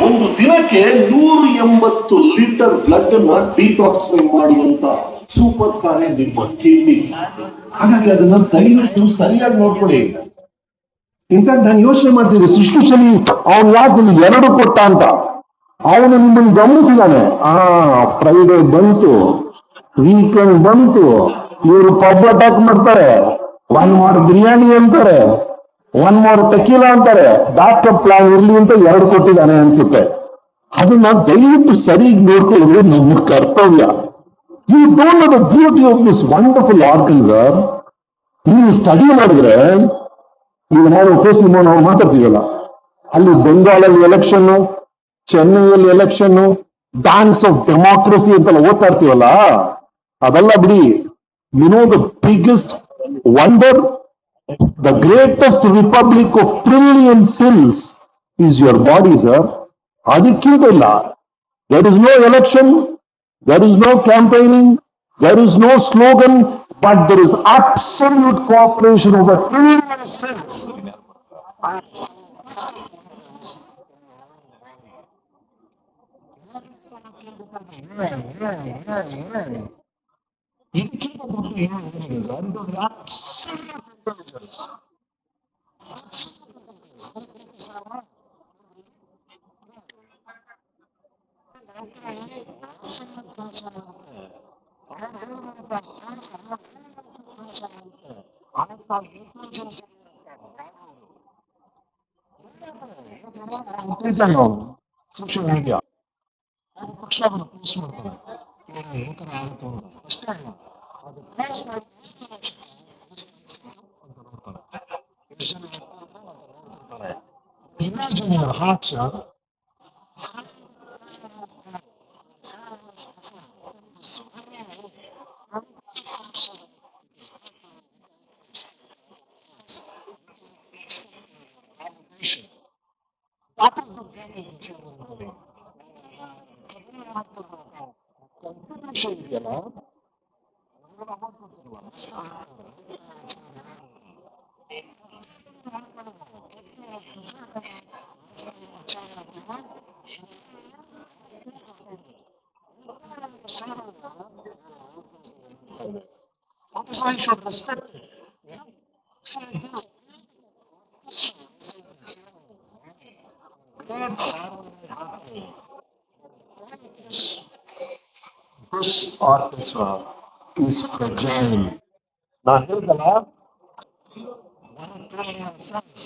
ಒಂದು ದಿನಕ್ಕೆ 180 litre blood ಅನ್ನ ಡಿಟಾಕ್ಸಿಫೈ ಮಾಡುವಂತ ಸೂಪರ್ ಕಾರ್ಯ ನಿಮ್ಮ ಕಿಡ್ನಿ. ಹಾಗಾಗಿ ಅದನ್ನ ದಯವಿಟ್ಟು ಸರಿಯಾಗಿ ನೋಡ್ಕೊಳ್ಳಿ. ಇನ್ಫ್ಯಾಕ್ಟ್ ನಾನು ಯೋಚನೆ ಮಾಡ್ತಿದ್ದೆ, ಸೃಷ್ಟಿಶಲಿ ಅವನು ಯಾಕೆ 2 ಕೊಟ್ಟ ಅಂತ. ಅವನು ನಿಮ್ಮನ್ನು ಗಮನಿಸಿದಾನೆ. ಫ್ರೈಡೆ ಬಂತು, ವೀಕೆಂಡ್ ಬಂತು, ಇವರು ಪಬ್ ಅಟ್ಯಾಕ್ ಮಾಡ್ತಾರೆ, 1 more ಬಿರಿಯಾನಿ ಅಂತಾರೆ, 1 more ಟೆಕೀಲಾ ಅಂತಾರೆ. ಬ್ಯಾಕಪ್ ಪ್ಲಾನ್ ಇರ್ಲಿ ಅಂತ 2 ಕೊಟ್ಟಿದ್ದಾನೆ ಅನ್ಸುತ್ತೆ. ಅದನ್ನ ದಯವಿಟ್ಟು ಸರಿಯಾಗಿ ನೋಡ್ಕೊಳ್ಳೋದು ನಮ್ಮ ಕರ್ತವ್ಯ. You don't know the beauty of this wonderful organ sir. ನೀವು ಸ್ಟಡಿ ಮಾಡಿದ್ರೆ, ಈಗ ನಾವು ಕೇಸಿ ನಾವು ಮಾತಾಡ್ತೀವಲ್ಲ, ಅಲ್ಲಿ ಬೆಂಗಾಲಲ್ಲಿ ಎಲೆಕ್ಷನ್, ಚೆನ್ನೈಯಲ್ಲಿ ಎಲೆಕ್ಷನ್, ಡ್ಯಾನ್ಸ್ ಆಫ್ ಡೆಮಾಕ್ರಸಿ ಅಂತೆಲ್ಲ ಓದ್ತಾ ಇರ್ತೀವಲ್ಲ, ಅದೆಲ್ಲ ಬಿಡಿ. You know the biggest wonder, the greatest republic of trillion cells is your body, sir. ಅದಕ್ಕಿಂತ ಇಲ್ಲ. There is no election, there is no campaigning, there is no slogan, but there is absolute cooperation of the trillion cells. ಇದಕ್ಕಿಂತ ದೊಡ್ಡ ಏನು sir? ಇದು absolute intelligence. Social media ಪಕ್ಷ post ಮಾಡ್ತಾರೆ, ಅಷ್ಟೇ ಅಲ್ಲ, ಅದು ಪೋಸ್ಟ್ ಮಾಡಿ imagine your heart, sir. That is the game of human body. Computation, you know. That is why you should respect it. Yeah? This orchestra is fragile. Now, here's the lab. 1 trillion cells.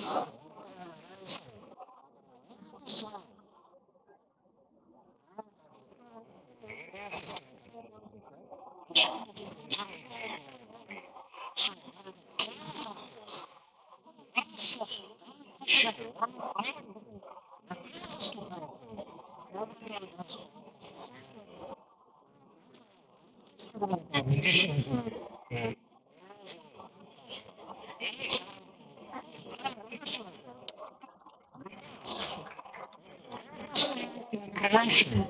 Creation.